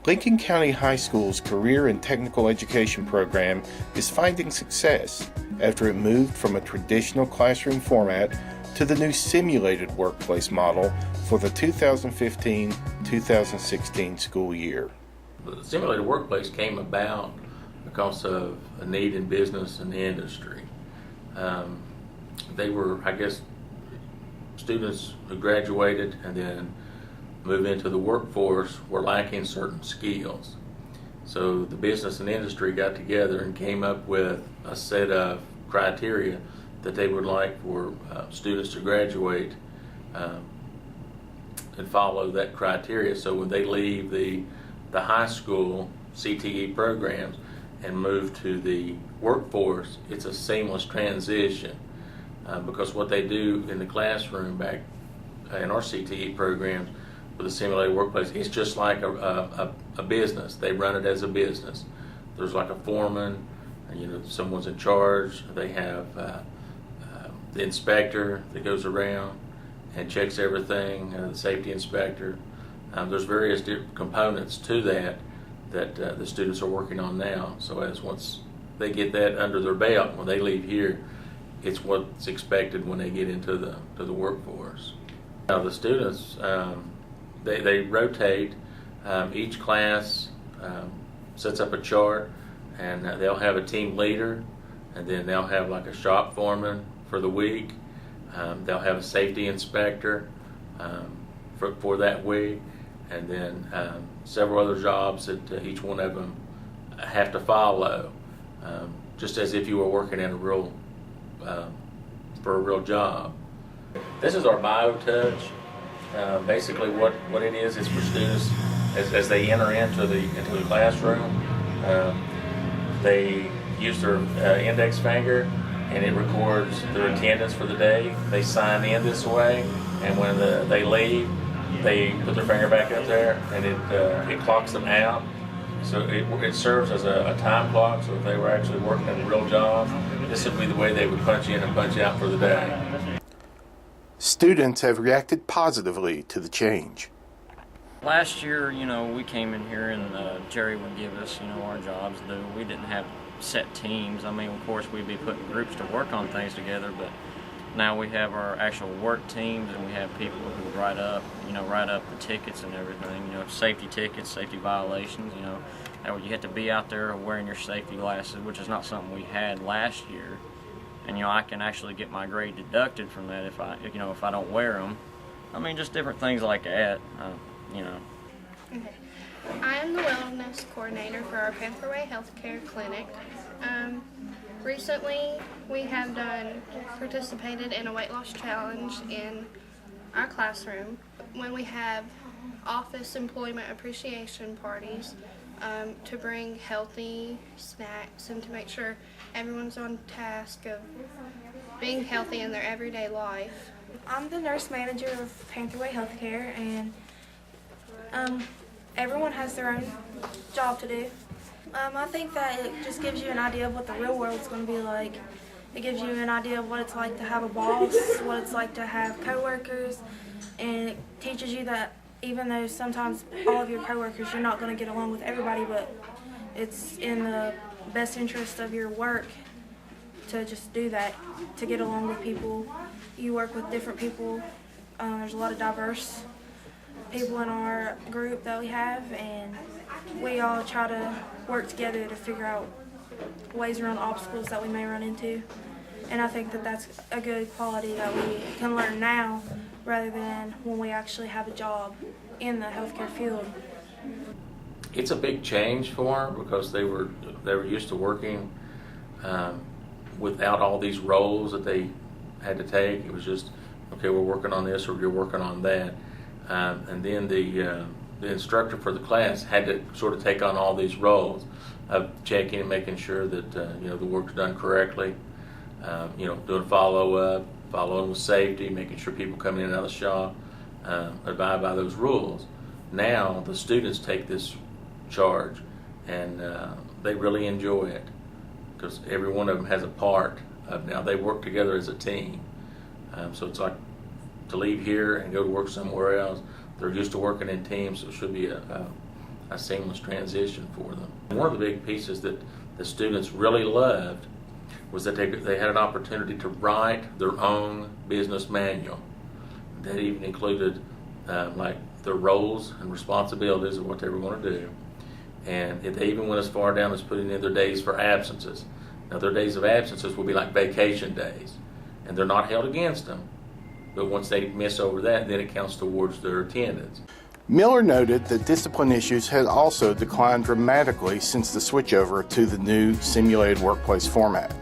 Lincoln County High School's Career and Technical Education program is finding success after it moved from a traditional classroom format to the new simulated workplace model for the 2015-2016 school year. The simulated workplace came about because of a need in business and the industry. They were, students who graduated and then moved into the workforce were lacking certain skills. So the business and industry got together and came up with a set of criteria that they would like for students to graduate and follow that criteria. So when they leave the high school CTE programs and move to the workforce, it's a seamless transition because what they do in the classroom back in our CTE programs with a simulated workplace, it's just like a business. They run it as a business. There's like a foreman, someone's in charge. They have the inspector that goes around and checks everything, the safety inspector. There's various different components to that the students are working on now. So once they get that under their belt, when they leave here, it's what's expected when they get into the workforce. Now the students, they rotate. Each class sets up a chart, and they'll have a team leader, and then they'll have like a shop foreman for the week. They'll have a safety inspector for that week, and then several other jobs that each one of them have to follow, just as if you were working in for a real job. This is our BioTouch. Basically what it is for students as they enter into the classroom, they use their index finger and it records their attendance for the day. They sign in this way, and when they leave, they put their finger back up there and it clocks them out. So it serves as a time clock, so if they were actually working at a real job, this would be the way they would punch in and punch out for the day. Students have reacted positively to the change. Last year, we came in here and Jerry would give us, our jobs to do. We didn't have set teams. Of course, we'd be putting groups to work on things together, but now we have our actual work teams, and we have people who write up the tickets and everything, safety tickets, safety violations, you have to be out there wearing your safety glasses, which is not something we had last year. And I can actually get my grade deducted from that if I don't wear them. Just different things like that. Okay. I am the wellness coordinator for our Pantherway Healthcare Clinic. Recently, we have participated in a weight loss challenge in our classroom when we have office employment appreciation parties to bring healthy snacks and to make sure everyone's on task of being healthy in their everyday life. I'm the nurse manager of Pantherway Healthcare, and everyone has their own job to do. I think that it just gives you an idea of what the real world's going to be like. It gives you an idea of what it's like to have a boss, what it's like to have coworkers, and it teaches you that even though sometimes all of your coworkers, you're not going to get along with everybody, but it's in the best interest of your work to just do that, to get along with people. You work with different people. There's a lot of diverse people in our group that we have, and we all try to work together to figure out ways around obstacles that we may run into. And I think that that's a good quality that we can learn now rather than when we actually have a job in the healthcare field. It's a big change for them because they were used to working without all these roles that they had to take. It was just, okay, we're working on this or you're working on that. And then the instructor for the class had to sort of take on all these roles of checking and making sure that the work's done correctly, doing follow-up, following with safety, making sure people coming in and out of the shop abide by those rules. Now the students take this charge and they really enjoy it because every one of them has a part of now they work together as a team. So it's like to leave here and go to work somewhere else. They're used to working in teams, so it should be a a seamless transition for them. One of the big pieces that the students really loved was that they had an opportunity to write their own business manual. That even included like the roles and responsibilities of what they were going to do. And they even went as far down as putting in their days for absences. Now their days of absences will be like vacation days, and they're not held against them. But once they miss over that, then it counts towards their attendance. Miller noted that discipline issues had also declined dramatically since the switchover to the new simulated workplace format.